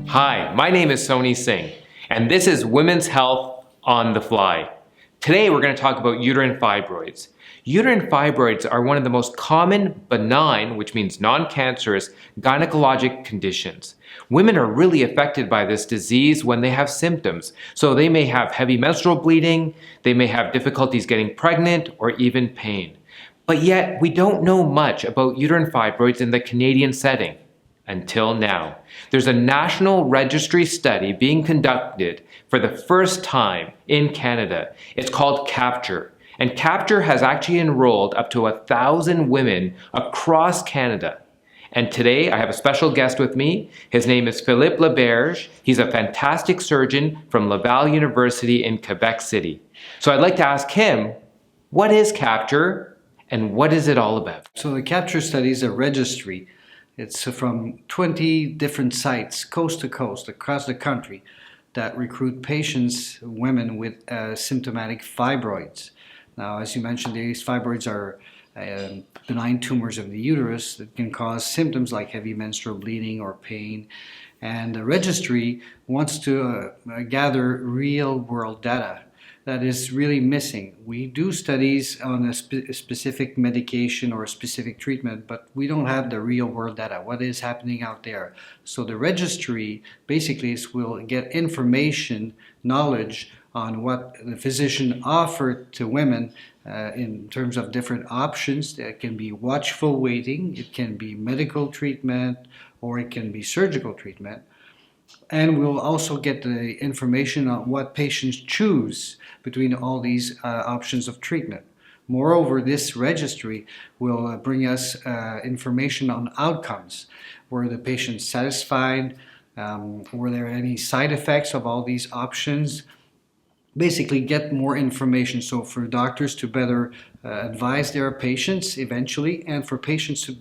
Hi, my name is Singh, and this is Women's Health on the Fly. Today we're going to talk about uterine fibroids. Uterine fibroids are one of the most common benign, which means non-cancerous, gynecologic conditions. Women are really affected by this disease when they have symptoms. So they may have heavy menstrual bleeding, they may have difficulties getting pregnant, or even pain. But yet we don't know much about uterine fibroids in the Canadian setting. Until now. There's a national registry study being conducted for the first time in Canada. It's called Capture. And Capture has actually enrolled up to 1,000 women across Canada. And today I have a special guest with me. His name is Philippe Laberge. He's a fantastic surgeon from Laval University in Quebec City. So I'd like to ask him, what is Capture and what is it all about? So the Capture study is a registry. It's from 20 different sites, coast to coast, across the country, that recruit patients, women with symptomatic fibroids. Now, as you mentioned, these fibroids are benign tumors of the uterus that can cause symptoms like heavy menstrual bleeding or pain. And the registry wants to gather real-world data that is really missing. We do studies on a specific medication or a specific treatment, but we don't have the real world data, what is happening out there. So the registry basically will get information, knowledge on what the physician offered to women in terms of different options. That can be watchful waiting, it can be medical treatment, or it can be surgical treatment. And we'll also get the information on what patients choose between all these options of treatment. Moreover, this registry will bring us information on outcomes. Were the patients satisfied? Were there any side effects of all these options? Basically get more information, so for doctors to better advise their patients eventually, and for patients to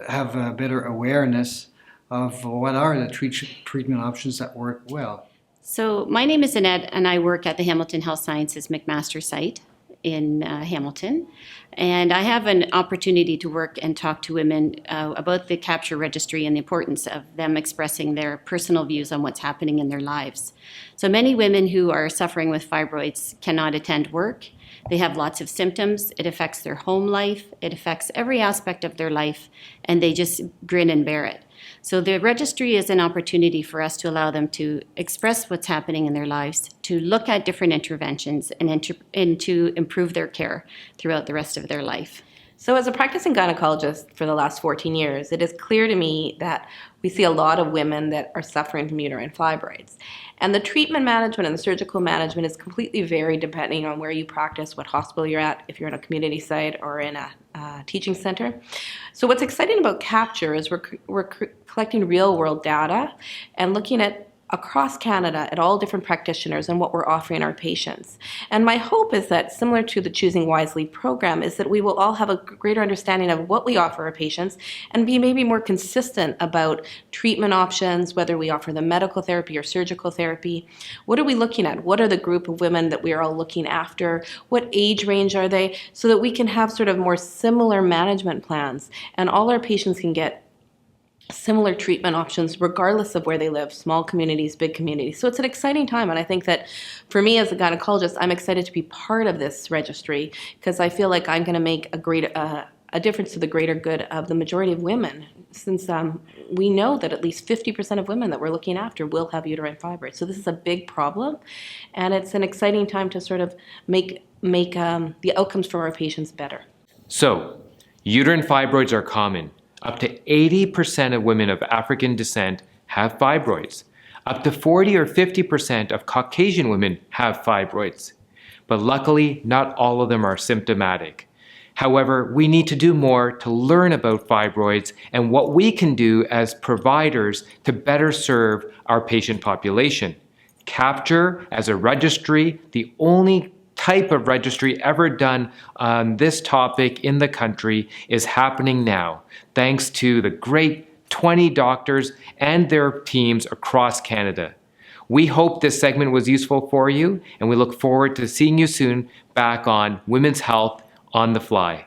have a better awareness of what are the treatment options that work well. So my name is Annette, and I work at the Hamilton Health Sciences McMaster site in Hamilton. And I have an opportunity to work and talk to women about the Capture Registry and the importance of them expressing their personal views on what's happening in their lives. So many women who are suffering with fibroids cannot attend work. They have lots of symptoms. It affects their home life. It affects every aspect of their life, and they just grin and bear it. So the registry is an opportunity for us to allow them to express what's happening in their lives, to look at different interventions, and to improve their care throughout the rest of their life. So as a practicing gynecologist for the last 14 years, it is clear to me that we see a lot of women that are suffering from uterine fibroids. And the treatment management and the surgical management is completely varied depending on where you practice, what hospital you're at, if you're in a community site or in a teaching center. So what's exciting about Capture is we're collecting real-world data and looking at across Canada at all different practitioners and what we're offering our patients. And my hope is that, similar to the Choosing Wisely program, is that we will all have a greater understanding of what we offer our patients and be maybe more consistent about treatment options, whether we offer them medical therapy or surgical therapy. What are we looking at? What are the group of women that we are all looking after? What age range are they? So that we can have sort of more similar management plans and all our patients can get similar treatment options regardless of where they live, small communities, big communities. So it's an exciting time, and I think that for me as a gynecologist, I'm excited to be part of this registry because I feel like I'm going to make a difference to the greater good of the majority of women, since we know that at least 50% of women that we're looking after will have uterine fibroids. So this is a big problem, and it's an exciting time to sort of make the outcomes for our patients better. So, uterine fibroids are common. Up to 80% of women of African descent have fibroids. Up to 40 or 50% of Caucasian women have fibroids. But luckily, not all of them are symptomatic. However, we need to do more to learn about fibroids and what we can do as providers to better serve our patient population. Capture, as a registry, the only type of registry ever done on this topic in the country, is happening now, thanks to the great 20 doctors and their teams across Canada. We hope this segment was useful for you, and we look forward to seeing you soon back on Women's Health on the Fly.